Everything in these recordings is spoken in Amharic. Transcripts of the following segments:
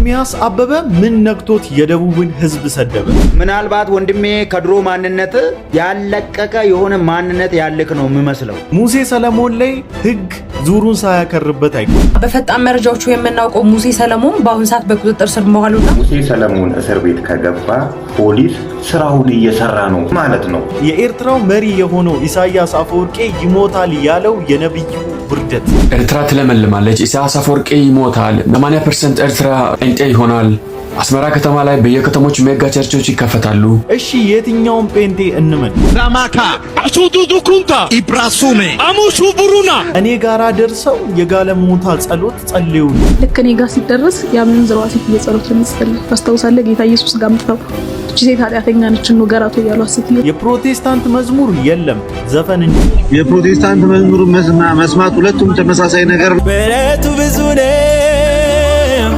ኤርሚያስ አበበ ምን ነክቶት የደቡብን ህዝብ ሰደበ? ምናልባት ወንድሜ ከድሮ ማንነት ያለቀቀ የሆነ ማንነት ያለክ ነው የሚመስለው። ሙሴ ሰለሞን ላይ ህግ ዙሩን ሳያከርበት አይቀር። በፈጣን መረጃዎቹ የምናውቀው ሙሴ ሰለሞን በአሁን ሰዓት በቁጥጥር ስር መዋሉና ሙሴ ሰለሞን እስር ቤት ከገባ ፖሊስ ስራውን እየሰራ ነው ማለት ነው። የኤርትራው መሪ የሆነው ኢሳያስ አፈወርቄ ይሞታል ያለው የነብዩ ውርደት። ኤርትራ ትለመልማለች፣ ኢሳያስ አፈወርቄ ይሞታል፣ 80% ኤርትራ ጴንጤ ይሆናል፣ አስመራ ከተማ ላይ በየከተሞች ሜጋ ቸርቾች ይከፈታሉ። እሺ የትኛውን ጴንጤ እንመን? ራማካ አሱዱዱ ኩንታ ኢብራሱሜ አሙሹ ቡሩና እኔ ጋራ ደርሰው የጋለሞታ ጸሎት ጸልዩ። ልክ እኔ ጋር ሲደርስ ያምን ዝሯ ሴት እየጸሎት ለምትጸልይ ታስታውሳለህ? ጌታ ኢየሱስ ጋር ምጥተው እቺ ሴት ኃጢአተኛ ነች ነው ገራቶ ያለው ሴት። የፕሮቴስታንት መዝሙር የለም ዘፈን እንጂ። የፕሮቴስታንት መዝሙር መስማት ሁለቱም ተመሳሳይ ነገር ነው። ምሕረቱ ብዙ ነው፣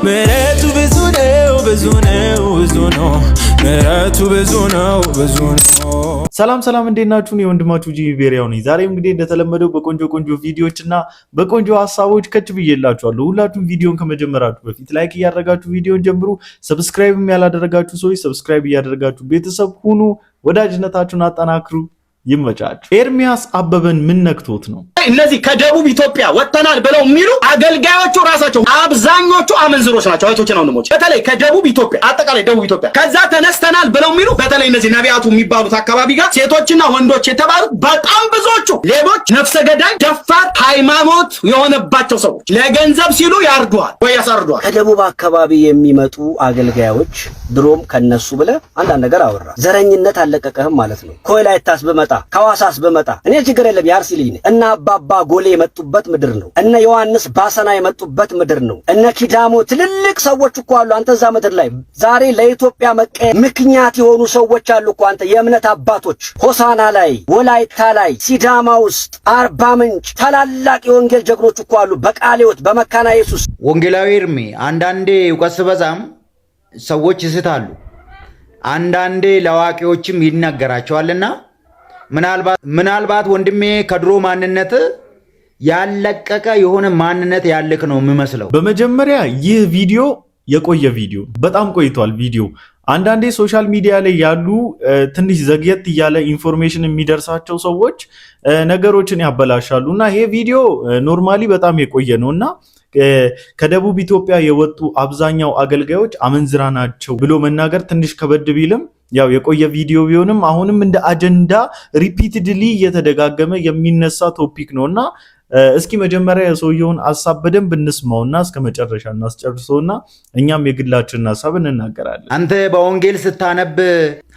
ምሕረቱ ብዙ ነው፣ ብዙ ነው፣ ብዙ ነው፣ ምሕረቱ ብዙ ነው፣ ብዙ ነው። ሰላም እንዴት ናችሁ? የወንድማችሁ ጂሚ ቤሪያው ነኝ። ዛሬ እንግዲህ እንደተለመደው በቆንጆ ቪዲዮዎችና በቆንጆ ሀሳቦች ከች ብዬላችኋለሁ። ሁላችሁም ቪዲዮን ከመጀመራችሁ በፊት ላይክ እያደረጋችሁ ቪዲዮን ጀምሩ። ሰብስክራይብም ያላደረጋችሁ ሰዎች ሰብስክራይብ እያደረጋችሁ ቤተሰብ ሁኑ። ወዳጅነታችሁን አጠናክሩ። ይመቻችሁ። ኤርሚያስ አበበን ምን ነክቶት ነው? እነዚህ ከደቡብ ኢትዮጵያ ወጥተናል ብለው የሚሉ አገልጋዮቹ ራሳቸው አብዛኞቹ አመንዝሮች ናቸው። አይቶችን ወንድሞች፣ በተለይ ከደቡብ ኢትዮጵያ አጠቃላይ ደቡብ ኢትዮጵያ ከዛ ተነስተናል ብለው የሚሉ በተለይ እነዚህ ነቢያቱ የሚባሉት አካባቢ ጋር ሴቶችና ወንዶች የተባሉት በጣም ብዙዎቹ ሌቦች፣ ነፍሰ ገዳይ፣ ደፋር፣ ሃይማኖት የሆነባቸው ሰዎች ለገንዘብ ሲሉ ያርዱዋል ወይ ያሳርዱዋል። ከደቡብ አካባቢ የሚመጡ አገልጋዮች ድሮም ከነሱ ብለ አንዳንድ ነገር አወራ። ዘረኝነት አለቀቀህም ማለት ነው። ኮይላይታስ በመጣ ከዋሳስ በመጣ እኔ ችግር የለም ያርሲ ልጅ ነኝ እና አባባ ጎሌ የመጡበት ምድር ነው። እነ ዮሐንስ ባሰና የመጡበት ምድር ነው። እነ ኪዳሞ ትልልቅ ሰዎች እኮ አሉ አንተ እዛ ምድር ላይ። ዛሬ ለኢትዮጵያ መቀየር ምክንያት የሆኑ ሰዎች አሉ እኮ አንተ የእምነት አባቶች። ሆሳና ላይ፣ ወላይታ ላይ፣ ሲዳማ ውስጥ፣ አርባ ምንጭ ታላላቅ የወንጌል ጀግኖች እኮ አሉ። በቃሊዮት በመካና ኢየሱስ ወንጌላዊ ኤርሚ አንዳንዴ እውቀት ሲበዛም ሰዎች ይስታሉ፣ አንዳንዴ ለአዋቂዎችም ይናገራቸዋልና ምናልባት ወንድሜ ከድሮ ማንነት ያለቀቀ የሆነ ማንነት ያለክ ነው የሚመስለው። በመጀመሪያ ይህ ቪዲዮ የቆየ ቪዲዮ በጣም ቆይቷል። ቪዲዮ አንዳንዴ ሶሻል ሚዲያ ላይ ያሉ ትንሽ ዘግየት እያለ ኢንፎርሜሽን የሚደርሳቸው ሰዎች ነገሮችን ያበላሻሉ እና ይሄ ቪዲዮ ኖርማሊ በጣም የቆየ ነው እና ከደቡብ ኢትዮጵያ የወጡ አብዛኛው አገልጋዮች አመንዝራ ናቸው ብሎ መናገር ትንሽ ከበድ ቢልም ያው የቆየ ቪዲዮ ቢሆንም አሁንም እንደ አጀንዳ ሪፒትድሊ እየተደጋገመ የሚነሳ ቶፒክ ነውና እስኪ መጀመሪያ የሰውየውን ሐሳብ በደንብ እንስማውና እስከ መጨረሻ እናስጨርሰውና እኛም የግላችንን ሐሳብ እንናገራለን። አንተ በወንጌል ስታነብ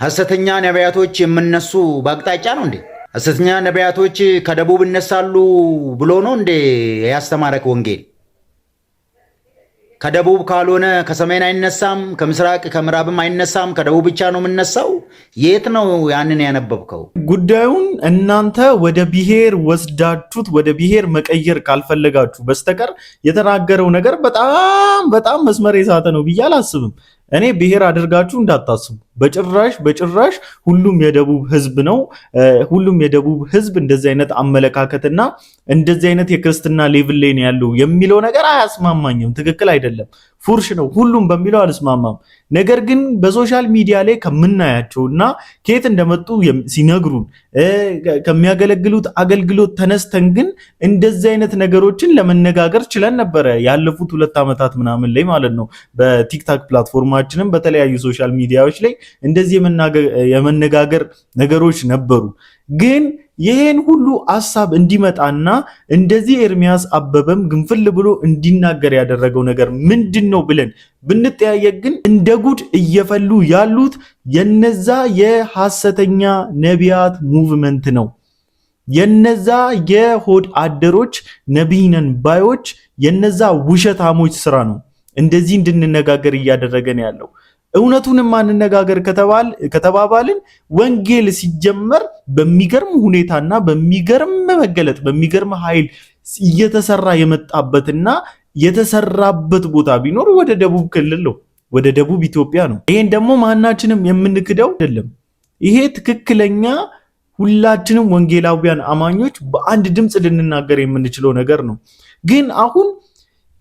ሐሰተኛ ነቢያቶች የምነሱ በአቅጣጫ ነው እንዴ? ሐሰተኛ ነቢያቶች ከደቡብ እነሳሉ ብሎ ነው እንዴ ያስተማረክ ወንጌል? ከደቡብ ካልሆነ ከሰሜን አይነሳም፣ ከምስራቅ ከምዕራብም አይነሳም፣ ከደቡብ ብቻ ነው የምነሳው። የት ነው ያንን ያነበብከው? ጉዳዩን እናንተ ወደ ብሔር ወስዳችሁት ወደ ብሔር መቀየር ካልፈለጋችሁ በስተቀር የተናገረው ነገር በጣም መስመር የሳተ ነው ብዬ አላስብም። እኔ ብሔር አድርጋችሁ እንዳታስቡ በጭራሽ። ሁሉም የደቡብ ህዝብ ነው። ሁሉም የደቡብ ህዝብ እንደዚህ አይነት አመለካከትና እንደዚህ አይነት የክርስትና ሌቭል ላይ ነው ያለው የሚለው ነገር አያስማማኝም። ትክክል አይደለም። ፉርሽ ነው ሁሉም በሚለው አልስማማም። ነገር ግን በሶሻል ሚዲያ ላይ ከምናያቸውና ከየት እንደመጡ ሲነግሩን ከሚያገለግሉት አገልግሎት ተነስተን ግን እንደዚህ አይነት ነገሮችን ለመነጋገር ችለን ነበረ ያለፉት 2 ዓመታት ምናምን ላይ ማለት ነው። በቲክታክ ፕላትፎርማችንም በተለያዩ ሶሻል ሚዲያዎች ላይ እንደዚህ የመነጋገር ነገሮች ነበሩ። ግን ይሄን ሁሉ ሐሳብ እንዲመጣና እንደዚህ ኤርሚያስ አበበም ግንፍል ብሎ እንዲናገር ያደረገው ነገር ምንድነው ብለን ብንጠያየቅ ግን እንደ ጉድ እየፈሉ ያሉት የነዛ የሐሰተኛ ነቢያት ሙቭመንት ነው። የነዛ የሆድ አደሮች ነቢይነን ባዮች የነዛ ውሸታሞች ስራ ነው እንደዚህ እንድንነጋገር እያደረገን ያለው። እውነቱንም ማንነጋገር ከተባባልን ወንጌል ሲጀመር በሚገርም ሁኔታና በሚገርም መገለጥ በሚገርም ኃይል እየተሰራ የመጣበትና የተሰራበት ቦታ ቢኖር ወደ ደቡብ ክልል ነው፣ ወደ ደቡብ ኢትዮጵያ ነው። ይሄን ደግሞ ማናችንም የምንክደው አይደለም። ይሄ ትክክለኛ ሁላችንም ወንጌላውያን አማኞች በአንድ ድምጽ ልንናገር የምንችለው ነገር ነው። ግን አሁን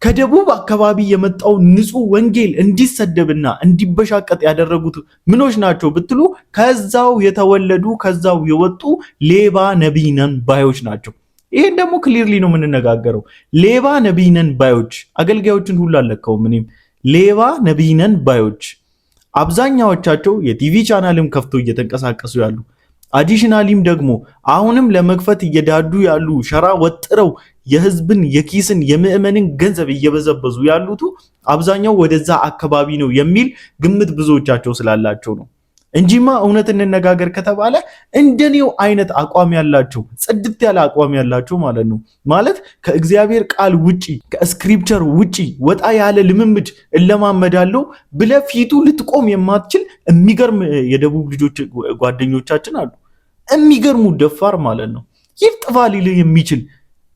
ከደቡብ አካባቢ የመጣው ንጹህ ወንጌል እንዲሰደብና እንዲበሻቀጥ ያደረጉት ምኖች ናቸው ብትሉ ከዛው የተወለዱ ከዛው የወጡ ሌባ ነቢይ ነን ባዮች ናቸው። ይሄን ደግሞ ክሊርሊ ነው የምንነጋገረው። ሌባ ነቢይ ነን ባዮች አገልጋዮችን ሁሉ አለከውም። እኔም ሌባ ነቢይ ነን ባዮች አብዛኛዎቻቸው የቲቪ ቻናልም ከፍቶ እየተንቀሳቀሱ ያሉ አዲሽናሊም ደግሞ አሁንም ለመክፈት እየዳዱ ያሉ ሸራ ወጥረው የህዝብን የኪስን የምዕመንን ገንዘብ እየበዘበዙ ያሉት አብዛኛው ወደዛ አካባቢ ነው የሚል ግምት ብዙዎቻቸው ስላላቸው ነው እንጂማ እውነት እንነጋገር ከተባለ እንደኔው አይነት አቋም ያላቸው ጽድት ያለ አቋም ያላቸው ማለት ነው ማለት ከእግዚአብሔር ቃል ውጪ ከስክሪፕቸር ውጪ ወጣ ያለ ልምምድ እለማመዳለሁ ብለ ፊቱ ልትቆም የማትችል የሚገርም የደቡብ ልጆች ጓደኞቻችን አሉ። የሚገርሙ ደፋር ማለት ነው። ይጥፋ ሊል የሚችል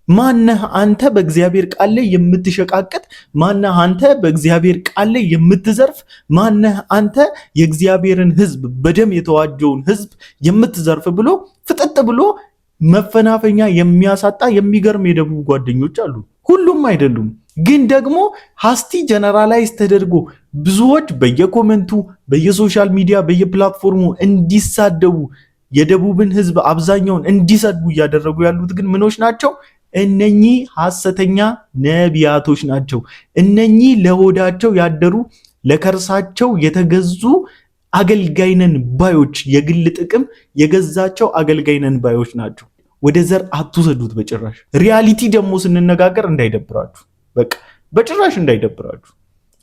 ማነህ አንተ በእግዚአብሔር ቃል ላይ የምትሸቃቀጥ? ማነህ አንተ በእግዚአብሔር ቃል ላይ የምትዘርፍ? ማነህ አንተ የእግዚአብሔርን ህዝብ በደም የተዋጀውን ህዝብ የምትዘርፍ ብሎ ፍጥጥ ብሎ መፈናፈኛ የሚያሳጣ የሚገርም የደቡብ ጓደኞች አሉ። ሁሉም አይደሉም፣ ግን ደግሞ ሃስቲ ጀነራላይዝ ተደርጎ ብዙዎች በየኮሜንቱ በየሶሻል ሚዲያ በየፕላትፎርሙ እንዲሳደቡ የደቡብን ህዝብ አብዛኛውን እንዲሰድቡ እያደረጉ ያሉት ግን ምኖች ናቸው? እነኚህ ሐሰተኛ ነቢያቶች ናቸው። እነኚህ ለሆዳቸው ያደሩ ለከርሳቸው የተገዙ አገልጋይነን ባዮች፣ የግል ጥቅም የገዛቸው አገልጋይነን ባዮች ናቸው። ወደ ዘር አትውሰዱት በጭራሽ። ሪያሊቲ ደግሞ ስንነጋገር እንዳይደብራችሁ፣ በቃ በጭራሽ እንዳይደብራችሁ።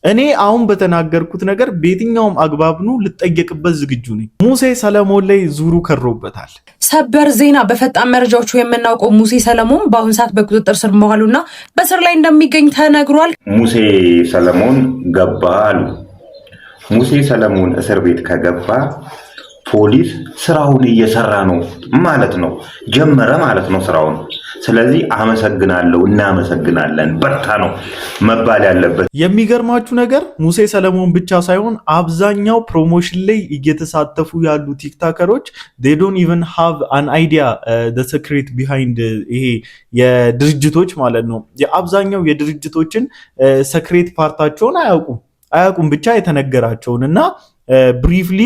እኔ አሁን በተናገርኩት ነገር በየትኛውም አግባብኑ ልጠየቅበት ዝግጁ ነኝ። ሙሴ ሰለሞን ላይ ዙሩ ከሮበታል። ሰበር ዜና። በፈጣን መረጃዎቹ የምናውቀው ሙሴ ሰለሞን በአሁን ሰዓት በቁጥጥር ስር መዋሉና በስር ላይ እንደሚገኝ ተነግሯል። ሙሴ ሰለሞን ገባ አሉ። ሙሴ ሰለሞን እስር ቤት ከገባ ፖሊስ ስራውን እየሰራ ነው ማለት ነው፣ ጀመረ ማለት ነው ስራውን። ስለዚህ አመሰግናለሁ፣ እናመሰግናለን፣ በርታ ነው መባል ያለበት። የሚገርማችሁ ነገር ሙሴ ሰለሞን ብቻ ሳይሆን አብዛኛው ፕሮሞሽን ላይ እየተሳተፉ ያሉ ቲክታከሮች they don't even have an idea the secret behind ይሄ የድርጅቶች ማለት ነው። የአብዛኛው የድርጅቶችን ሰክሬት ፓርታቸውን አያውቁም ብቻ የተነገራቸውን እና ብሪፍሊ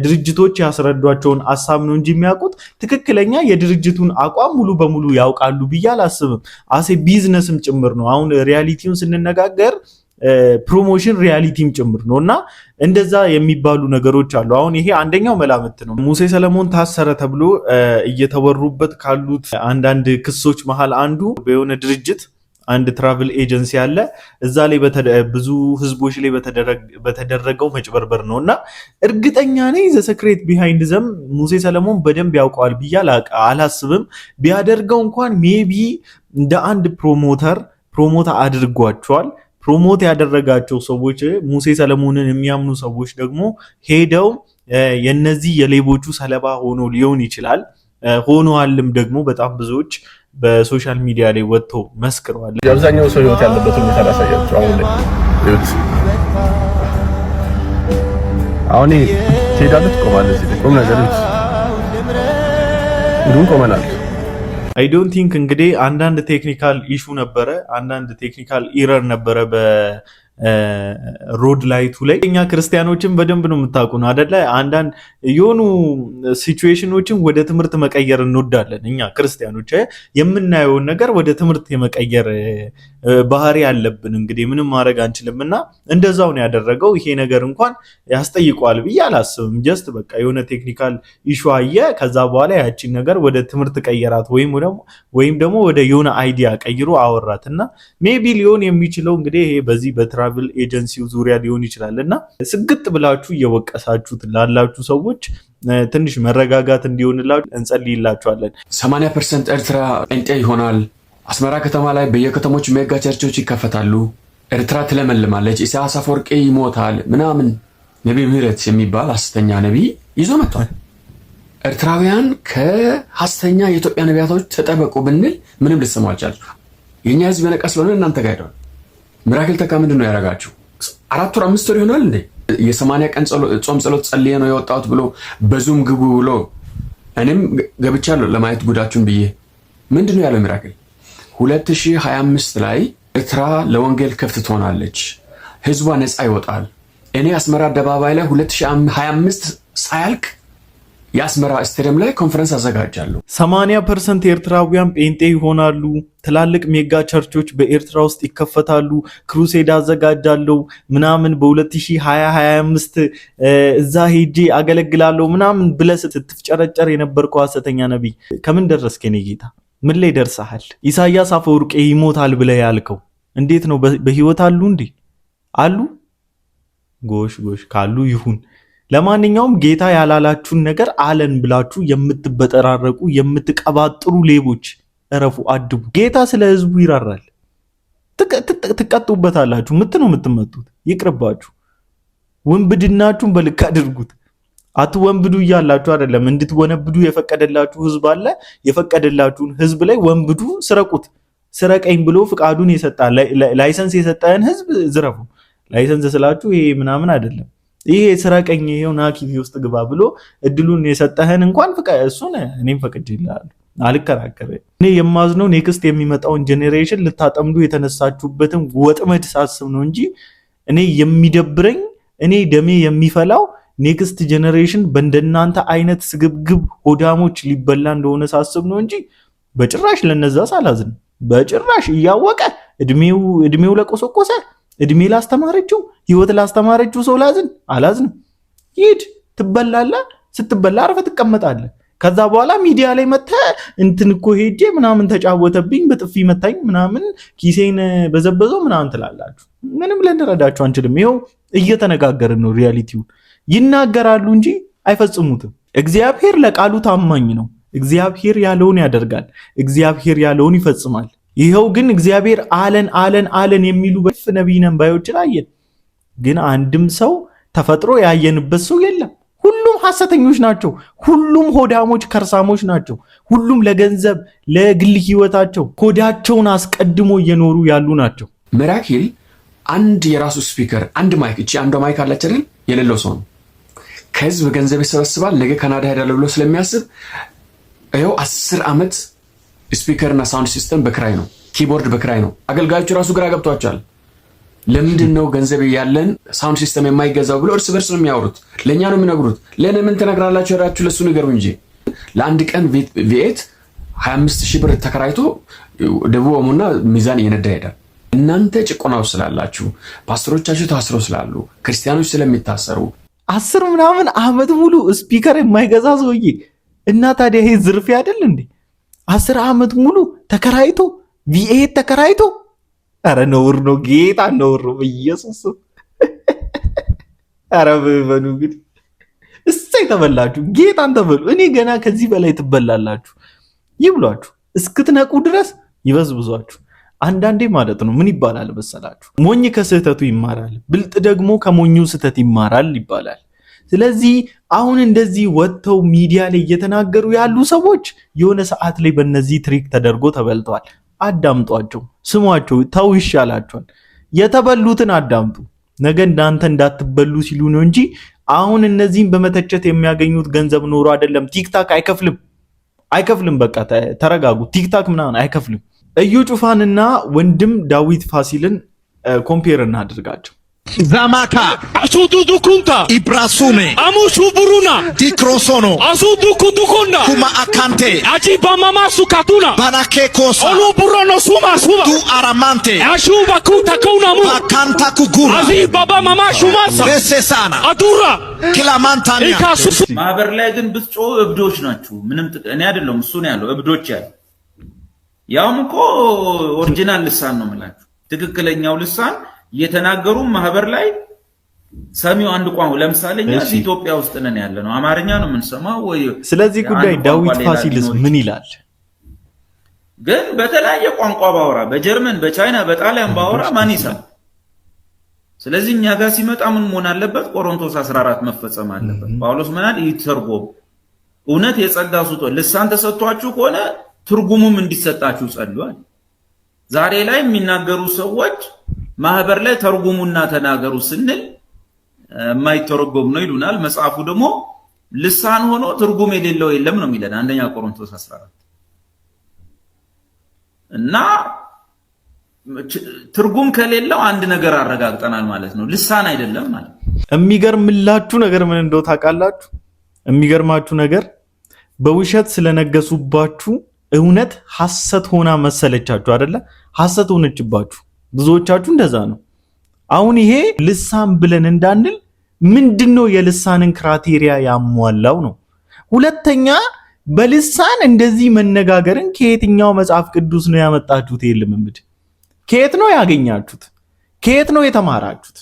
ድርጅቶች ያስረዷቸውን ሐሳብ ነው እንጂ የሚያውቁት ትክክለኛ የድርጅቱን አቋም ሙሉ በሙሉ ያውቃሉ ብዬ አላስብም። አሴ ቢዝነስም ጭምር ነው። አሁን ሪያሊቲውን ስንነጋገር ፕሮሞሽን ሪያሊቲም ጭምር ነው እና እንደዛ የሚባሉ ነገሮች አሉ። አሁን ይሄ አንደኛው መላምት ነው። ሙሴ ሰለሞን ታሰረ ተብሎ እየተወሩበት ካሉት አንዳንድ ክሶች መሃል አንዱ በሆነ ድርጅት አንድ ትራቭል ኤጀንሲ አለ፣ እዛ ላይ ብዙ ህዝቦች ላይ በተደረገው መጭበርበር ነውና እርግጠኛ ነኝ ዘ ሰክሬት ቢሃይንድ ዘም ሙሴ ሰለሞን በደንብ ያውቀዋል ብዬ አላስብም። ቢያደርገው እንኳን ሜቢ እንደ አንድ ፕሮሞት አድርጓቸዋል። ፕሮሞት ያደረጋቸው ሰዎች ሙሴ ሰለሞንን የሚያምኑ ሰዎች ደግሞ ሄደው የነዚህ የሌቦቹ ሰለባ ሆኖ ሊሆን ይችላል። ሆኖአልም ደግሞ በጣም ብዙዎች በሶሻል ሚዲያ ላይ ወጥቶ መስክረዋል። የአብዛኛው ሰው ህይወት ያለበት ሁኔታ ላሳያችሁ። አሁን ትሄዳለህ፣ ትቆማለህ። ቁም ነገር እንዱን ቆመናል። አይ ዶንት ቲንክ እንግዲህ አንዳንድ ቴክኒካል ኢሹ ነበረ፣ አንዳንድ ቴክኒካል ኢረር ነበረ ሮድ ላይቱ ላይ። እኛ ክርስቲያኖችን በደንብ ነው የምታውቁን አይደለ? አንዳንድ የሆኑ ሲቹዌሽኖችን ወደ ትምህርት መቀየር እንወዳለን። እኛ ክርስቲያኖች የምናየውን ነገር ወደ ትምህርት የመቀየር ባህሪ ያለብን፣ እንግዲህ ምንም ማድረግ አንችልምና እንደዛው ነው ያደረገው። ይሄ ነገር እንኳን ያስጠይቀዋል ብዬ አላስብም። ጀስት በቃ የሆነ ቴክኒካል ኢሹ አየ፣ ከዛ በኋላ ያቺን ነገር ወደ ትምህርት ቀየራት ወይም ደግሞ ወደ የሆነ አይዲያ ቀይሮ አወራትና ሜቢ ሊሆን የሚችለው እንግዲህ ይሄ በዚህ በትራቭል ኤጀንሲው ዙሪያ ሊሆን ይችላልና ስግጥ ብላችሁ እየወቀሳችሁት ላላችሁ ሰዎች ትንሽ መረጋጋት እንዲሆንላችሁ እንጸልይላችኋለን። 80% ኤርትራ ጴንጤ ይሆናል። አስመራ ከተማ ላይ በየከተሞች ሜጋ ቸርቾች ይከፈታሉ። ኤርትራ ትለመልማለች። ኢሳያስ አፈወርቂ ይሞታል ምናምን ነቢይ ምህረት የሚባል ሐሰተኛ ነቢይ ይዞ መጥቷል። ኤርትራውያን ከሐሰተኛ የኢትዮጵያ ነቢያቶች ተጠበቁ ብንል ምንም ልትሰሙ አልቻላችሁ። የኛ ህዝብ የነቃ ስለሆነ እናንተ ጋር ሄዷል። ሚራክል ተካ ምንድን ነው ያደረጋችሁ? 4 ወር 5 ወር ይሆናል እንዴ የ80 ቀን ጾም ጸሎት ጸልዬ ነው የወጣሁት ብሎ በዙም ግቡ ብሎ እኔም ገብቻለሁ ለማየት ጉዳችሁን ብዬ። ምንድን ነው ያለው ሚራክል? 2025 ላይ ኤርትራ ለወንጌል ክፍት ትሆናለች፣ ህዝቧ ነፃ ይወጣል። እኔ አስመራ አደባባይ ላይ 2025 ሳያልቅ የአስመራ ስቴዲየም ላይ ኮንፈረንስ አዘጋጃለሁ። 80% ኤርትራውያን ጴንጤ ይሆናሉ። ትላልቅ ሜጋ ቸርቾች በኤርትራ ውስጥ ይከፈታሉ። ክሩሴድ አዘጋጃለሁ ምናምን በ2025 እዛ ሄጄ አገለግላለሁ ምናምን ብለህ ስትፍጨረጨር የነበርከው ሐሰተኛ ነቢይ ከምን ደረስክ? የኔ ጌታ ምን ላይ ደርሰሃል? ኢሳያስ አፈወርቄ ይሞታል ብለህ ያልከው እንዴት ነው? በህይወት አሉ እንዴ? አሉ? ጎሽ ካሉ ይሁን። ለማንኛውም ጌታ ያላላችሁን ነገር አለን ብላችሁ የምትበጠራረቁ የምትቀባጥሩ ሌቦች እረፉ፣ አድቡ። ጌታ ስለ ህዝቡ ይራራል። ትቀጡበታላችሁ። ነው የምትመጡት። ይቅርባችሁ። ወንብድናችሁን በልክ አድርጉት። አትወንብዱ እያላችሁ አይደለም። እንድትወነብዱ የፈቀደላችሁ ህዝብ አለ። የፈቀደላችሁን ህዝብ ላይ ወንብዱ፣ ስረቁት። ስረቀኝ ብሎ ፍቃዱን የሰጣ ላይሰንስ የሰጠን ህዝብ ዝረፉ። ላይሰንስ ስላችሁ ይሄ ምናምን አይደለም። ይሄ ስረቀኝ ይሄው ናኪቪ ውስጥ ግባ ብሎ እድሉን የሰጠህን እንኳን እሱን እኔም ፈቅጄልሃለሁ፣ አልከራከርም። እኔ የማዝነው ኔክስት የሚመጣውን ጄኔሬሽን ልታጠምዱ የተነሳችሁበትን ወጥመድ ሳስብ ነው እንጂ እኔ የሚደብረኝ እኔ ደሜ የሚፈላው ኔክስት ጄኔሬሽን በእንደናንተ አይነት ስግብግብ ሆዳሞች ሊበላ እንደሆነ ሳስብ ነው እንጂ በጭራሽ ለነዛ ሳላዝን፣ በጭራሽ እያወቀ እድሜው ለቆሰቆሰ እድሜ ላስተማረችው ህይወት ላስተማረችው ሰው አላዝንም። ሂድ ትበላላ። ስትበላ አርፈህ ትቀመጣለህ። ከዛ በኋላ ሚዲያ ላይ መጥተህ እንትን እኮ ሄጄ ምናምን ተጫወተብኝ፣ በጥፊ መታኝ፣ ምናምን ኪሴን በዘበዘው ምናምን ትላላችሁ። ምንም ልንረዳችሁ አንችልም። ይኸው እየተነጋገርን ነው። ሪያሊቲውን ይናገራሉ እንጂ አይፈጽሙትም። እግዚአብሔር ለቃሉ ታማኝ ነው። እግዚአብሔር ያለውን ያደርጋል። እግዚአብሔር ያለውን ይፈጽማል። ይኸው ግን እግዚአብሔር አለን የሚሉ በፍ ነቢይ ነን ባዮችን አየን። ግን አንድም ሰው ተፈጥሮ ያየንበት ሰው የለም። ሁሉም ሐሰተኞች ናቸው። ሁሉም ሆዳሞች ከርሳሞች ናቸው። ሁሉም ለገንዘብ ለግል ህይወታቸው ኮዳቸውን አስቀድሞ እየኖሩ ያሉ ናቸው። ሚራክል አንድ የራሱ ስፒከር አንድ ማይክ እቺ አንዷ ማይክ አለች አይደል? የሌለው ሰው ነው። ከህዝብ ገንዘብ ይሰበስባል። ነገ ካናዳ ሄዳለሁ ብሎ ስለሚያስብ ይኸው 10 ዓመት ስፒከር እና ሳውንድ ሲስተም በክራይ ነው፣ ኪቦርድ በክራይ ነው። አገልጋዮቹ ራሱ ግራ ገብቷቸዋል። ለምንድን ነው ገንዘብ ያለን ሳውንድ ሲስተም የማይገዛው ብሎ እርስ በርስ ነው የሚያወሩት። ለእኛ ነው የሚነግሩት። ለእኔ ምን ትነግራላችሁ? ሄዳችሁ ለሱ ንገሩ እንጂ። ለአንድ ቀን ቪኤት 25,000 ብር ተከራይቶ ደቡብ ኦሞና ሚዛን እየነዳ ይሄዳል። እናንተ ጭቆናው ስላላችሁ፣ ፓስተሮቻችሁ ታስረው ስላሉ፣ ክርስቲያኖች ስለሚታሰሩ 10 ምናምን ዓመት ሙሉ ስፒከር የማይገዛ ሰውዬ እና ታዲያ ይሄ ዝርፊያ አይደል እንዴ? 10 ዓመት ሙሉ ተከራይቶ ቪኤት ተከራይቶ፣ አረ ነውር ነው። ጌታ ነውር ነው። ኢየሱስ አረ በሉ እንግዲህ እሰይ ተበላችሁ። ጌታን ተበሉ። እኔ ገና ከዚህ በላይ ትበላላችሁ። ይብሏችሁ እስክትነቁ ድረስ ይበዝብዟችሁ። አንዳንዴ ማለት ነው ምን ይባላል መሰላችሁ? ሞኝ ከስህተቱ ይማራል፣ ብልጥ ደግሞ ከሞኙ ስህተት ይማራል ይባላል። ስለዚህ አሁን እንደዚህ ወጥተው ሚዲያ ላይ እየተናገሩ ያሉ ሰዎች የሆነ ሰዓት ላይ በእነዚህ ትሪክ ተደርጎ ተበልተዋል። አዳምጧቸው፣ ስሟቸው፣ ተው ይሻላቸዋል። የተበሉትን አዳምጡ። ነገ እናንተ እንዳትበሉ ሲሉ ነው እንጂ አሁን እነዚህን በመተቸት የሚያገኙት ገንዘብ ኖሮ አይደለም። ቲክታክ አይከፍልም። በቃ ተረጋጉ። ቲክታክ ምናምን አይከፍልም። እዩ ጩፋንና ወንድም ዳዊት ፋሲልን ኮምፔር እናድርጋቸው። Zamaka Asudu Kunta Ibrasume Amushu Buruna Dikrosono Asudu Kutukunda Kuma Akante Ajiba Mama Sukatuna Banake Kosa Olu Burono Suma Du Aramante Ashuba Kuta Kunamu Akanta Kugura Azi Baba Mama Shumasa Besesana Adura Kilamantania ማህበር ላይ ግን ብትጮ እብዶች ናችሁ። ምንም እኔ አይደለም እሱ ነው ያለው። እብዶች ያሉ ያውም እኮ ኦሪጂናል ልሳን ነው የምላችሁ። ትክክለኛው ልሳን የተናገሩ ማህበር ላይ ሰሚው አንድ ቋንቋ ለምሳሌ እኛ ኢትዮጵያ ውስጥ ነን ያለነው አማርኛ ነው የምንሰማው ወይ? ስለዚህ ጉዳይ ዳዊት ፋሲልስ ምን ይላል? ግን በተለያየ ቋንቋ ባወራ በጀርመን፣ በቻይና፣ በጣሊያን ባወራ ማን ይሰማል? ስለዚህ እኛ ጋር ሲመጣ ምን መሆን አለበት? ቆሮንቶስ 14 መፈጸም አለበት። ጳውሎስ ምናል ይተርጎም እውነት የጸጋ ስጦታ ልሳን ተሰጥቷችሁ ከሆነ ትርጉሙም እንዲሰጣችሁ ጸልዩአል። ዛሬ ላይ የሚናገሩ ሰዎች ማህበር ላይ ተርጉሙና ተናገሩ ስንል የማይተረጎም ነው ይሉናል። መጽሐፉ ደግሞ ልሳን ሆኖ ትርጉም የሌለው የለም ነው የሚለን አንደኛ ቆሮንቶስ 14 እና ትርጉም ከሌለው አንድ ነገር አረጋግጠናል ማለት ነው። ልሳን አይደለም ማለት። የሚገርምላችሁ ነገር ምን እንደው ታውቃላችሁ? የሚገርማችሁ ነገር በውሸት ስለነገሱባችሁ እውነት ሐሰት ሆና መሰለቻችሁ አይደለ? ሐሰት ሆነችባችሁ። ብዙዎቻችሁ እንደዛ ነው። አሁን ይሄ ልሳን ብለን እንዳንል ምንድነው የልሳንን ክራቴሪያ ያሟላው ነው? ሁለተኛ በልሳን እንደዚህ መነጋገርን ከየትኛው መጽሐፍ ቅዱስ ነው ያመጣችሁት? ልምምድ ከየት ነው ያገኛችሁት? ከየት ነው የተማራችሁት?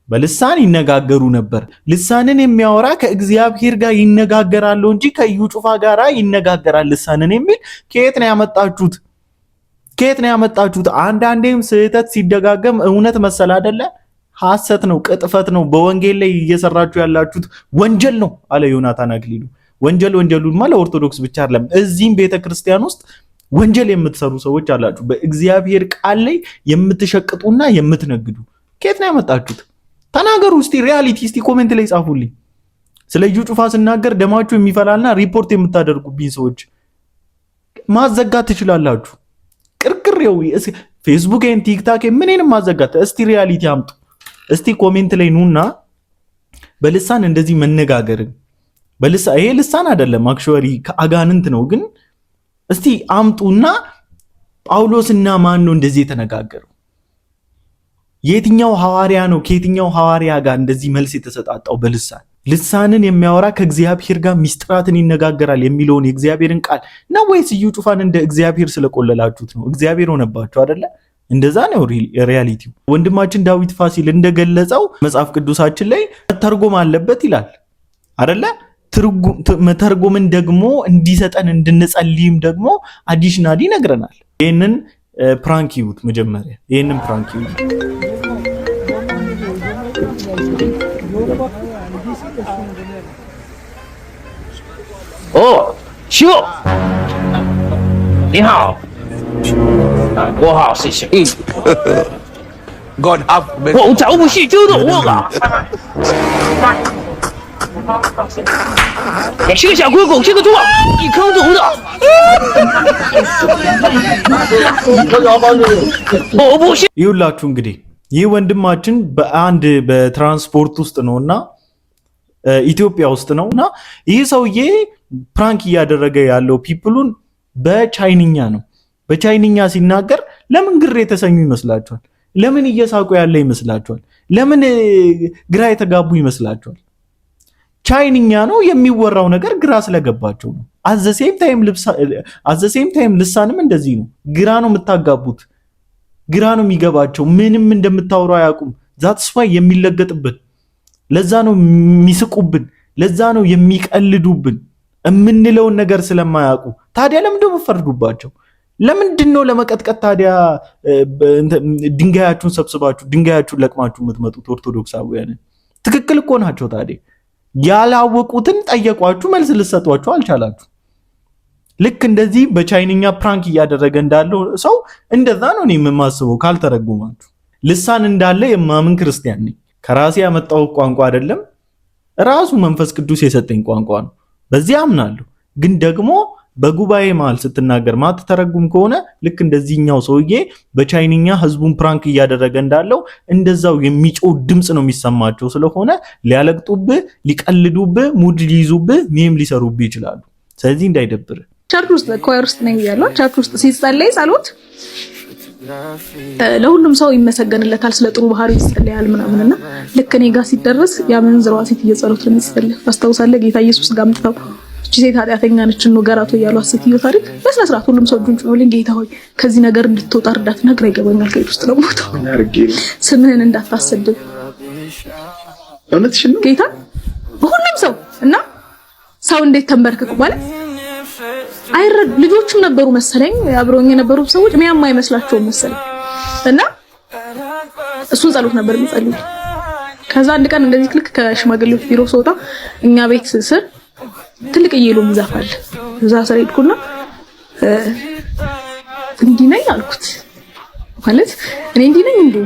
በልሳን ይነጋገሩ ነበር። ልሳንን የሚያወራ ከእግዚአብሔር ጋር ይነጋገራል እንጂ ከኢዩ ጩፋ ጋር ይነጋገራል ልሳንን የሚል ከየት ነው ያመጣችሁት? ከየት ነው ያመጣችሁት? አንዳንዴም ስህተት ሲደጋገም እውነት መሰል አይደለ? ሐሰት ነው፣ ቅጥፈት ነው። በወንጌል ላይ እየሰራችሁ ያላችሁት ወንጀል ነው አለ ዮናታን አክሊሉ። ወንጀሉማ ለኦርቶዶክስ ብቻ አይደለም። እዚህም ቤተክርስቲያን ውስጥ ወንጀል የምትሰሩ ሰዎች አላችሁ። በእግዚአብሔር ቃል ላይ የምትሸቅጡና የምትነግዱ ከየት ነው ያመጣችሁት? ተናገሩ እስቲ። ሪያሊቲ እስቲ ኮሜንት ላይ ጻፉልኝ። ስለ ኢዩ ጩፋ ስናገር ደማችሁ የሚፈላልና ሪፖርት የምታደርጉብኝ ሰዎች ማዘጋት ትችላላችሁ። ቅርቅሬው ፌስቡክን፣ ቲክታክ ምንንም ማዘጋት። እስቲ ሪያሊቲ አምጡ። እስቲ ኮሜንት ላይ ኑና በልሳን እንደዚህ መነጋገርን በልሳን ይሄ ልሳን አይደለም አክቹዋሊ ከአጋንንት ነው። ግን እስቲ አምጡና ጳውሎስና ማን ነው እንደዚህ የተነጋገረው? የትኛው ሐዋርያ ነው ከየትኛው ሐዋርያ ጋር እንደዚህ መልስ የተሰጣጣው በልሳን? ልሳንን የሚያወራ ከእግዚአብሔር ጋር ሚስጥራትን ይነጋገራል የሚለውን የእግዚአብሔርን ቃል ነው ወይስ ኢዩ ጩፋን እንደ እግዚአብሔር ስለቆለላችሁት ነው? እግዚአብሔር ሆነባችሁ አይደለ? እንደዛ ነው ሪያሊቲው። ወንድማችን ዳዊት ፋሲል እንደገለጸው መጽሐፍ ቅዱሳችን ላይ መተርጎም አለበት ይላል አይደለ? መተርጎምን ደግሞ እንዲሰጠን እንድንጸልይም ደግሞ አዲሽናሊ ይነግረናል። ይሄንን ፕራንክ ይሁት መጀመሪያ ይሄንን ፕራንክ ይሁት ኦ ሹ ኒሃ我好谢谢God have mercy 我找不起就的我了是个小鬼狗是个猪一坑中的我不是ይውላችሁ እንግዲህ ይህ ወንድማችን በአንድ በትራንስፖርት ውስጥ ነውና ኢትዮጵያ ውስጥ ነውና ይህ ሰውዬ ፕራንክ እያደረገ ያለው ፒፕሉን በቻይንኛ ነው። በቻይንኛ ሲናገር ለምን ግር የተሰኙ ይመስላችኋል? ለምን እየሳቁ ያለ ይመስላችኋል? ለምን ግራ የተጋቡ ይመስላችኋል? ቻይንኛ ነው የሚወራው ነገር ግራ ስለገባቸው ነው። አዘሴም ታይም ልሳንም እንደዚህ ነው። ግራ ነው የምታጋቡት። ግራ ነው የሚገባቸው። ምንም እንደምታወሩ አያውቁም። ዛትስ ዋይ የሚለገጥብን፣ ለዛ ነው የሚስቁብን፣ ለዛ ነው የሚቀልዱብን የምንለውን ነገር ስለማያውቁ። ታዲያ ለምን ደግሞ ፈርዱባቸው? ለምንድን ነው ለመቀጥቀጥ ታዲያ ድንጋያችሁን ሰብስባችሁ ድንጋያችሁን ለቅማችሁ የምትመጡት? ኦርቶዶክሳውያን ትክክል እኮ ናቸው። ታዲያ ያላወቁትን ጠየቋችሁ፣ መልስ ልሰጧችሁ አልቻላችሁ። ልክ እንደዚህ በቻይንኛ ፕራንክ እያደረገ እንዳለው ሰው እንደዛ ነው እኔ የማስበው። ካልተረጉማችሁ ልሳን እንዳለ የማምን ክርስቲያን ነኝ። ከራሴ ያመጣው ቋንቋ አይደለም፣ ራሱ መንፈስ ቅዱስ የሰጠኝ ቋንቋ ነው። በዚህ አምናለሁ። ግን ደግሞ በጉባኤ መሃል ስትናገር ማትተረጉም ከሆነ ልክ እንደዚህኛው ሰውዬ በቻይንኛ ህዝቡን ፕራንክ እያደረገ እንዳለው እንደዛው የሚጮህ ድምፅ ነው የሚሰማቸው። ስለሆነ ሊያለቅጡብህ፣ ሊቀልዱብህ፣ ሙድ ሊይዙብህ፣ ሜም ሊሰሩብህ ይችላሉ። ስለዚህ እንዳይደብር። ቸርች ውስጥ ኮየር ውስጥ ነው ያለው። ቸርች ውስጥ ሲጸለይ ጸሎት ለሁሉም ሰው ይመሰገንለታል፣ ስለ ጥሩ ባህሪ ይጸለያል ምናምንና ልክ እኔ ጋር ሲደርስ ያመንዝሯ ሴት እየጸሎት ለሚጸልይ አስታውሳለህ። ጌታ ኢየሱስ ጋር መጣው እቺ ሴት ኃጢአተኛ ነች ነው ገራቶ ያሏት ሴትዮ ታሪክ በስነ ስርዓት ሁሉም ሰው እጁን ጭኖልኝ ጌታ ሆይ ከዚህ ነገር እንድትወጣ እርዳት፣ ነግራ ይገባኛል ከሄድ ውስጥ ነው ሞተው ስምህን እንዳታሰድብ እውነትሽን ነው ጌታ ሁሉም ሰው እና ሰው እንዴት ተንበርክኩ ማለት አይረድ ልጆችም ነበሩ መሰለኝ አብረውኝ የነበሩ ሰዎች ሚያማ አይመስላቸው መሰለኝ እና እሱን ጸሎት ነበር የሚጸልዩ። ከዛ አንድ ቀን እንደዚህ ክልክ ከሽማግሌዎች ቢሮ ስወጣ እኛ ቤት ስር ትልቅ እየሎም ዛፍ አለ። እዛ ስር ሄድኩና እንዲህ ነኝ አልኩት። ማለት እኔ እንዲህ ነኝ እንዴ?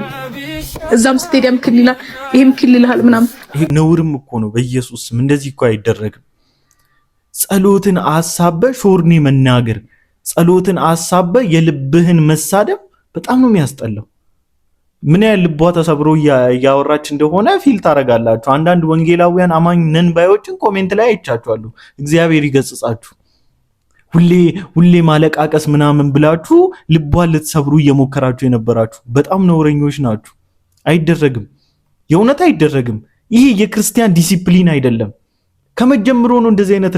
እዛም ስቴዲየም ክልላ ይሄም ክልልሃል ምናምን። ይሄ ነውርም እኮ ነው። በኢየሱስም እንደዚህ እኮ አይደረግም። ጸሎትን አሳበ ሾርኔ መናገር፣ ጸሎትን አሳበ የልብህን መሳደብ በጣም ነው የሚያስጠላው። ምን ያህል ልቧ ተሰብሮ እያወራች እንደሆነ ፊል ታረጋላችሁ። አንዳንድ ወንጌላውያን አማኝ ነን ባዮችን ኮሜንት ላይ አይቻችኋለሁ። እግዚአብሔር ይገስጻችሁ። ሁሌ ማለቃቀስ ምናምን ብላችሁ ልቧን ልትሰብሩ እየሞከራችሁ የነበራችሁ በጣም ነውረኞች ናችሁ። አይደረግም፣ የእውነት አይደረግም። ይሄ የክርስቲያን ዲሲፕሊን አይደለም። ከመጀመሩ ነው እንደዚህ አይነት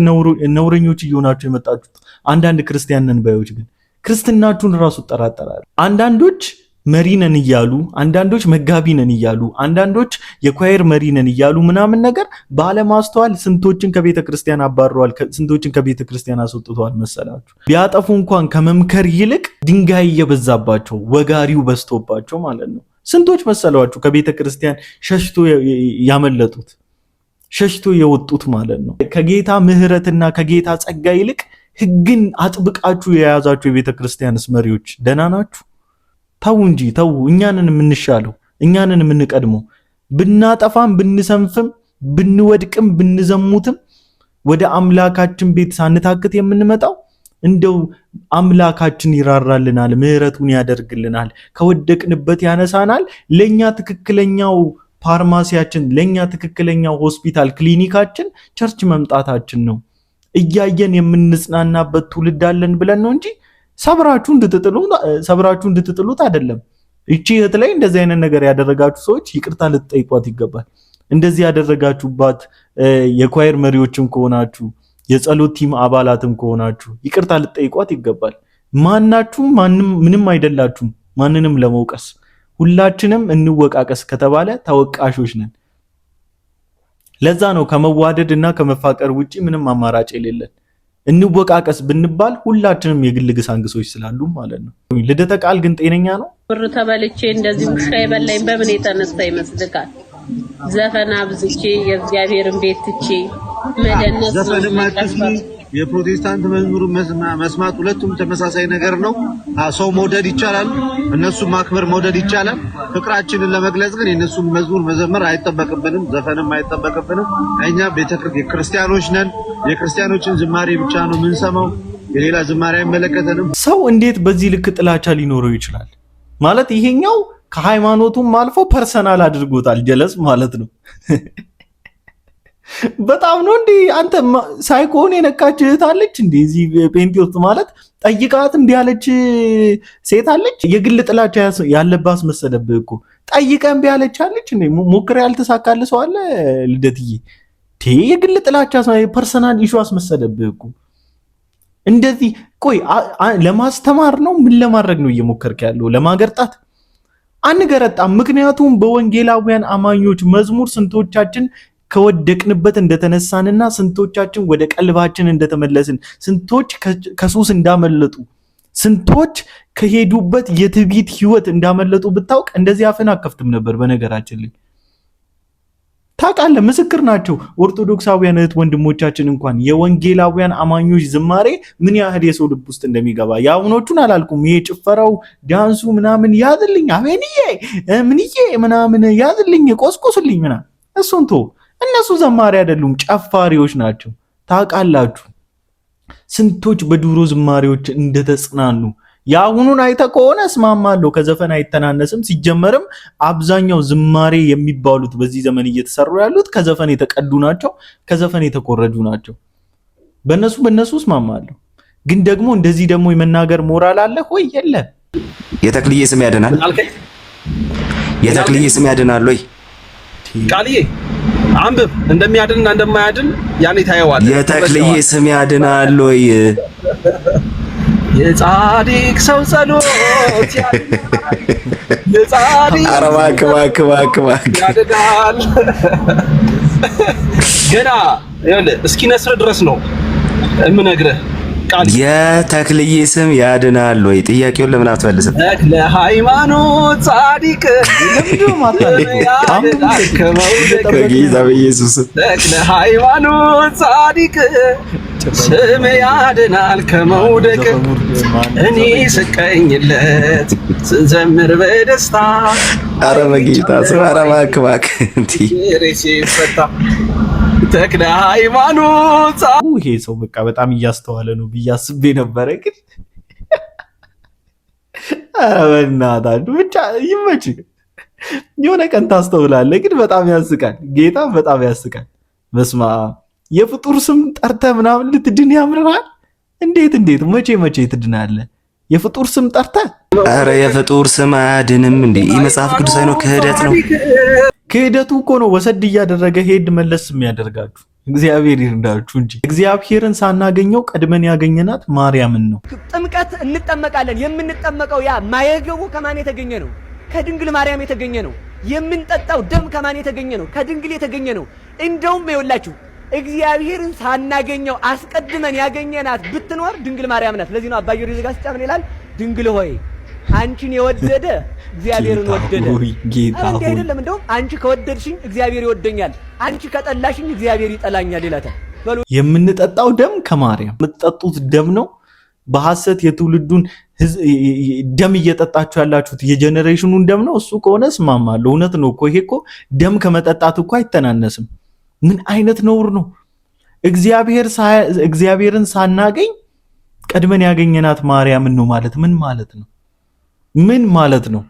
ነውረኞች እየሆናችሁ የመጣችሁት። አንዳንድ ክርስቲያን ነን ባዮች ግን ክርስትናችሁን ራሱ ጠራጠራሉ። አንዳንዶች መሪ ነን እያሉ፣ አንዳንዶች መጋቢ ነን እያሉ፣ አንዳንዶች የኳየር መሪ ነን እያሉ ምናምን ነገር ባለማስተዋል ስንቶችን ከቤተ ክርስቲያን አባረዋል፣ ስንቶችን ከቤተ ክርስቲያን አስወጥተዋል መሰላችሁ። ቢያጠፉ እንኳን ከመምከር ይልቅ ድንጋይ እየበዛባቸው ወጋሪው በዝቶባቸው ማለት ነው። ስንቶች መሰሏችሁ ከቤተ ክርስቲያን ሸሽቶ ያመለጡት፣ ሸሽቶ የወጡት ማለት ነው። ከጌታ ምሕረትና ከጌታ ጸጋ ይልቅ ሕግን አጥብቃችሁ የያዛችሁ የቤተ ክርስቲያንስ መሪዎች ደህና ናችሁ? ተው እንጂ ተው። እኛንን የምንሻለው፣ እኛንን የምንቀድመው። ብናጠፋም ብንሰንፍም ብንወድቅም ብንዘሙትም ወደ አምላካችን ቤት ሳንታክት የምንመጣው እንደው አምላካችን ይራራልናል፣ ምሕረቱን ያደርግልናል፣ ከወደቅንበት ያነሳናል። ለኛ ትክክለኛው ፋርማሲያችን፣ ለኛ ትክክለኛው ሆስፒታል ክሊኒካችን ቸርች መምጣታችን ነው። እያየን የምንጽናናበት ትውልድ አለን ብለን ነው እንጂ ሰብራችሁ እንድትጥሉት አይደለም። እቺ እህት ላይ እንደዚህ አይነት ነገር ያደረጋችሁ ሰዎች ይቅርታ ልትጠይቋት ይገባል። እንደዚህ ያደረጋችሁባት የኳየር መሪዎችም ከሆናችሁ የጸሎት ቲም አባላትም ከሆናችሁ ይቅርታ ልትጠይቋት ይገባል። ማናችሁም ምንም አይደላችሁም ማንንም ለመውቀስ። ሁላችንም እንወቃቀስ ከተባለ ተወቃሾች ነን። ለዛ ነው ከመዋደድ እና ከመፋቀር ውጪ ምንም አማራጭ የሌለን። እንወቃቀስ ብንባል ሁላችንም የግል ግሳንግሶች ስላሉ ማለት ነው። ልደተ ቃል ግን ጤነኛ ነው? ብር ተበልቼ እንደዚህ ውሻ የበላኝ በምን የተነሳ ይመስልካል? ዘፈን አብዝቼ የእግዚአብሔርን ቤት ትቼ መደነስ ነው። የፕሮቴስታንት መዝሙር መስማት ሁለቱም ተመሳሳይ ነገር ነው። ሰው መውደድ ይቻላል፣ እነሱም ማክበር መውደድ ይቻላል። ፍቅራችንን ለመግለጽ ግን የእነሱን መዝሙር መዘመር አይጠበቅብንም፣ ዘፈንም አይጠበቅብንም። እኛ ክርስቲያኖች ነን። የክርስቲያኖችን ዝማሬ ብቻ ነው የምንሰማው፣ የሌላ ዝማሬ አይመለከተንም። ሰው እንዴት በዚህ ልክ ጥላቻ ሊኖረው ይችላል? ማለት ይሄኛው ከሃይማኖቱም አልፎ ፐርሰናል አድርጎታል። ጀለስ ማለት ነው። በጣም ነው እንዴ አንተ ሳይኮን የነካች እህት አለች እንዴ እዚህ ጴንጤ ውስጥ ማለት ጠይቃት እንዲህ ያለች ሴት አለች። የግል ጥላቻ ያለባት መሰለብህ እኮ ጠይቀህ እምቢ ያለች አለች እንዴ? ሞክረህ ያልተሳካልህ ሰው አለ ልደትዬ? የግል ጥላቻ ፐርሰናል ኢሹ አስመሰለብህ እኮ እንደዚህ። ቆይ ለማስተማር ነው ምን ለማድረግ ነው እየሞከርክ ያለው? ለማገርጣት አንገረጣም። ምክንያቱም በወንጌላውያን አማኞች መዝሙር ስንቶቻችን ከወደቅንበት እንደተነሳንና ስንቶቻችን ወደ ቀልባችን እንደተመለስን፣ ስንቶች ከሱስ እንዳመለጡ፣ ስንቶች ከሄዱበት የትዕቢት ህይወት እንዳመለጡ ብታውቅ እንደዚህ አፍን አከፍትም ነበር። በነገራችን ላይ ታውቃለህ፣ ምስክር ናቸው ኦርቶዶክሳውያን እህት ወንድሞቻችን እንኳን የወንጌላውያን አማኞች ዝማሬ ምን ያህል የሰው ልብ ውስጥ እንደሚገባ። የአሁኖቹን አላልኩም። ይሄ ጭፈራው፣ ዳንሱ ምናምን ያዝልኝ አቤንዬ ምንዬ ምናምን ያዝልኝ ቆስቆስልኝ ምናምን እሱን ቶ እነሱ ዘማሪ አይደሉም፣ ጨፋሪዎች ናቸው። ታውቃላችሁ ስንቶች በድሮ ዝማሬዎች እንደተጽናኑ። የአሁኑን አይተህ ከሆነ እስማማለሁ፣ ከዘፈን አይተናነስም። ሲጀመርም አብዛኛው ዝማሬ የሚባሉት በዚህ ዘመን እየተሰሩ ያሉት ከዘፈን የተቀዱ ናቸው፣ ከዘፈን የተኮረጁ ናቸው። በእነሱ እስማማለሁ። ግን ደግሞ እንደዚህ ደግሞ የመናገር ሞራል አለ ወይ? የለም። የተክልዬ ስም ያድናል። የተክልዬ ስም ያድናል ወይ? ቃልዬ አንብብ፣ እንደሚያድንና እንደማያድን ያኔ ታየዋለህ። የተክልዬ ስም ያድናል ወይ? የጻድቅ ሰው ጸሎት የጻድቅ ያድናል። ገና እስኪ ነስር ድረስ ነው የምነግርህ። የተክልዬ ስም ያድናል ወይ? ጥያቄውን ለምን አትመልስም? ተክለ ሃይማኖት ጻድቅ ከጌታ በኢየሱስ ተክለ ሃይማኖት ጻድቅ ስም ያድናል ከመውደቅ። እኔ ስቀኝለት ስዘምር በደስታ። ኧረ በጌታ ስም ኧረ እባክህ ተክለ ሃይማኖት። ይሄ ሰው በቃ በጣም እያስተዋለ ነው ብዬ አስቤ ነበረ። ግን ኧረ በእናታችሁ ብቻ ይመችህ። የሆነ ቀን ታስተውላለህ። ግን በጣም ያስቃል። ጌታ በጣም ያስቃል። በስመ አብ የፍጡር ስም ጠርተህ ምናምን ልትድን ያምርሃል? እንዴት መቼ ትድናለህ? የፍጡር ስም ጠርተህ? ኧረ የፍጡር ስም አያድንም እንዴ? ይህ መጽሐፍ ቅዱሳዊ ነው? ክህደት ነው። ክህደቱ እኮ ነው ወሰድ እያደረገ ሄድ መለስ የሚያደርጋችሁ። እግዚአብሔር ይርዳችሁ እንጂ እግዚአብሔርን ሳናገኘው ቀድመን ያገኘናት ማርያምን ነው። ጥምቀት እንጠመቃለን። የምንጠመቀው ያ ማየገቡ ከማን የተገኘ ነው? ከድንግል ማርያም የተገኘ ነው። የምንጠጣው ደም ከማን የተገኘ ነው? ከድንግል የተገኘ ነው። እንደውም ይኸውላችሁ እግዚአብሔርን ሳናገኘው አስቀድመን ያገኘናት ብትኖር ድንግል ማርያም ናት። ለዚህ ነው አባ ጊዮርጊስ ዘጋስጫ ምን ይላል? ድንግል ሆይ አንቺን የወደደ እግዚአብሔርን ወደደ። እንዴ አይደለም? እንደውም አንቺ ከወደድሽኝ እግዚአብሔር ይወደኛል፣ አንቺ ከጠላሽኝ እግዚአብሔር ይጠላኛል ይላታል። የምንጠጣው ደም ከማርያም የምትጠጡት ደም ነው። በሐሰት የትውልዱን ደም እየጠጣችሁ ያላችሁት የጀኔሬሽኑን ደም ነው። እሱ ከሆነ እስማማለሁ። እውነት ነው እኮ ይሄ እኮ ደም ከመጠጣት እኮ አይተናነስም። ምን አይነት ነውር ነው? እግዚአብሔርን ሳናገኝ ቀድመን ያገኘናት ማርያምን ነው ማለት ምን ማለት ነው? ምን ማለት ነው?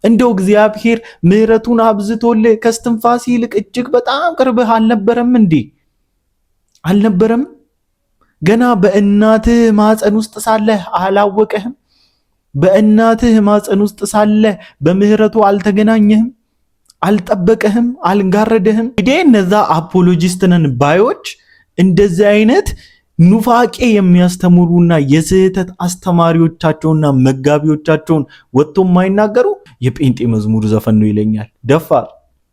እንደው እግዚአብሔር ምሕረቱን አብዝቶልህ ከስትንፋስ ይልቅ እጅግ በጣም ቅርብህ አልነበረም እንዴ? አልነበረም? ገና በእናትህ ማፀን ውስጥ ሳለህ አላወቀህም? በእናትህ ማፀን ውስጥ ሳለህ በምህረቱ አልተገናኘህም? አልጠበቀህም? አልጋረደህም? እንግዲህ እነዛ አፖሎጂስት ነን ባዮች እንደዚህ አይነት ኑፋቄ የሚያስተምሩና የስህተት አስተማሪዎቻቸውና መጋቢዎቻቸውን ወጥቶ የማይናገሩ የጴንጤ መዝሙር ዘፈን ነው ይለኛል።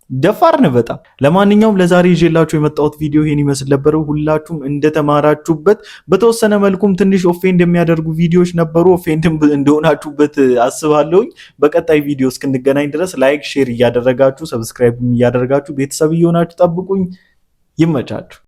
ደፋር ነው በጣም። ለማንኛውም ለዛሬ ይዤላችሁ የመጣሁት ቪዲዮ ይሄን ይመስል ነበር። ሁላችሁም እንደተማራችሁበት በተወሰነ መልኩም ትንሽ ኦፌንድ የሚያደርጉ ቪዲዮዎች ነበሩ። ኦፌንድ እንደሆናችሁበት አስባለሁኝ። በቀጣይ ቪዲዮ እስክንገናኝ ድረስ ላይክ፣ ሼር እያደረጋችሁ ሰብስክራይብ እያደረጋችሁ ቤተሰብ እየሆናችሁ ጠብቁኝ። ይመቻችሁ።